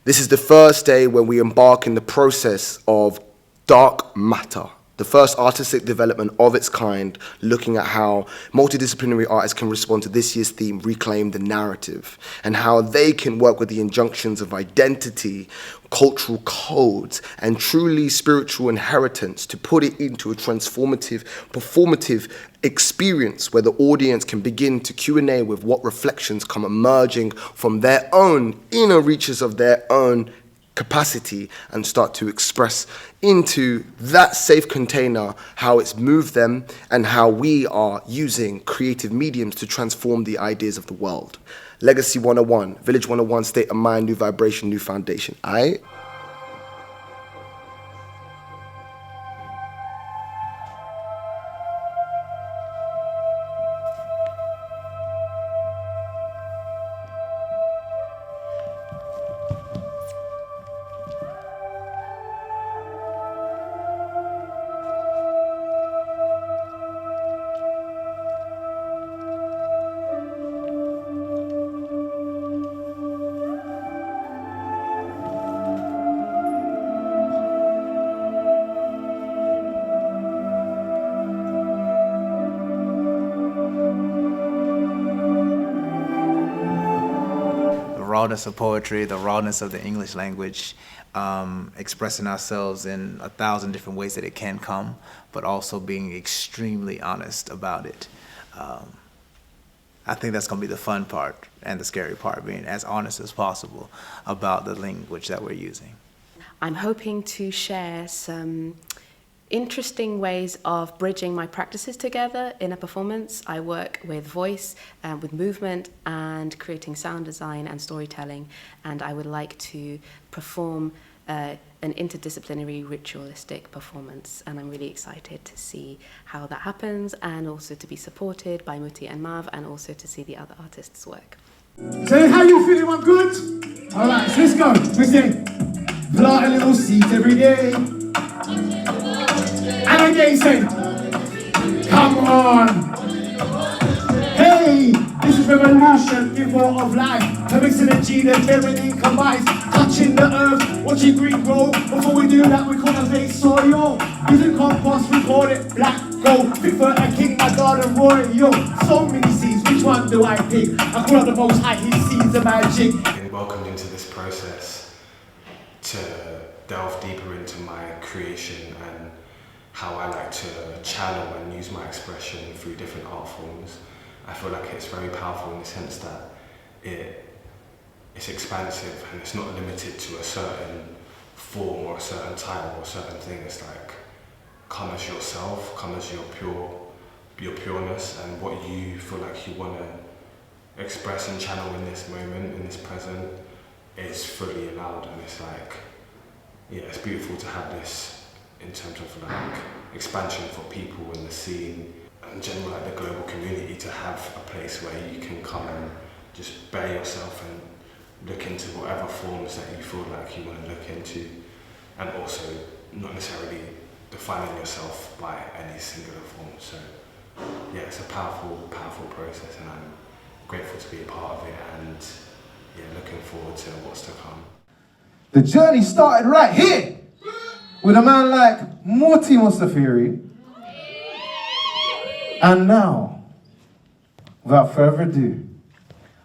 This is the first day when we embark in the process of Dark Matter, the first artistic development of its kind, looking at how multidisciplinary artists can respond to this year's theme, Reclaim the Narrative, and how they can work with the injunctions of identity, cultural codes, and truly spiritual inheritance to put it into a transformative, performative experience where the audience can begin to Q&A with what reflections come emerging from their own inner reaches of their own capacity and start to express into that safe container how it's moved them and how we are using creative mediums to transform the ideas of the world. Legacy 101, Village 101, state of mind, new vibration, new foundation. Aight? Rawness of poetry, the rawness of the English language, expressing ourselves in 1,000 different ways that it can come, but also being extremely honest about it. I think that's going to be the fun part and the scary part, being as honest as possible about the language that we're using. I'm hoping to share some interesting ways of bridging my practices together in a performance. I work with voice, with movement, and creating sound design and storytelling, and I would like to perform an interdisciplinary ritualistic performance, and I'm really excited to see how that happens, and also to be supported by Muti and Mav, and also to see the other artists' work. So how you feeling? I'm good? Alright, so let's go. Let's say, plant a little seed every day. And again say, come on. Hey, this is revolution, giver of life. A mix of the G that everything combines. Touching the earth, watching green grow. Before we do that, we cultivate soil. Using compost, we call it black gold. Fit for a king, my garden royal. Yo, so many seeds, which one do I pick? I call out the most high, he sees the magic. Been welcomed into this process to delve deeper into my creation and how I like to channel and use my expression through different art forms. I feel like it's very powerful in the sense that it's expansive and it's not limited to a certain form or a certain type or a certain thing. It's like, come as yourself, come as your pureness, and what you feel like you want to express and channel in this moment, in this present, is fully allowed. And it's like, yeah, it's beautiful to have this in terms of like expansion for people in the scene and general, like the global community, to have a place where you can come and just bare yourself and look into whatever forms that you feel like you want to look into, and also not necessarily defining yourself by any singular form. So yeah, it's a powerful process, and I'm grateful to be a part of it, and yeah, looking forward to what's to come. The journey started right here with a man like Muti Musafiri. And now, without further ado,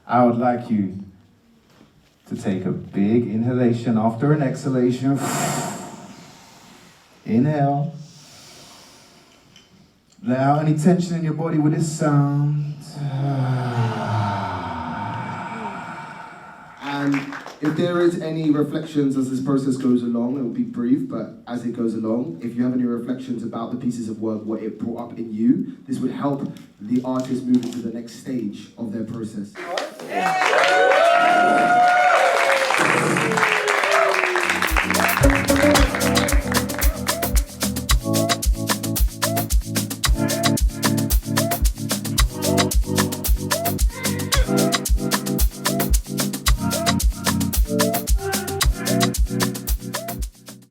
I would like you to take a big inhalation after an exhalation. Inhale. Let out any tension in your body with this sound. And if there is any reflections as this process goes along, it will be brief, but as it goes along, if you have any reflections about the pieces of work, what it brought up in you, this would help the artist move into the next stage of their process.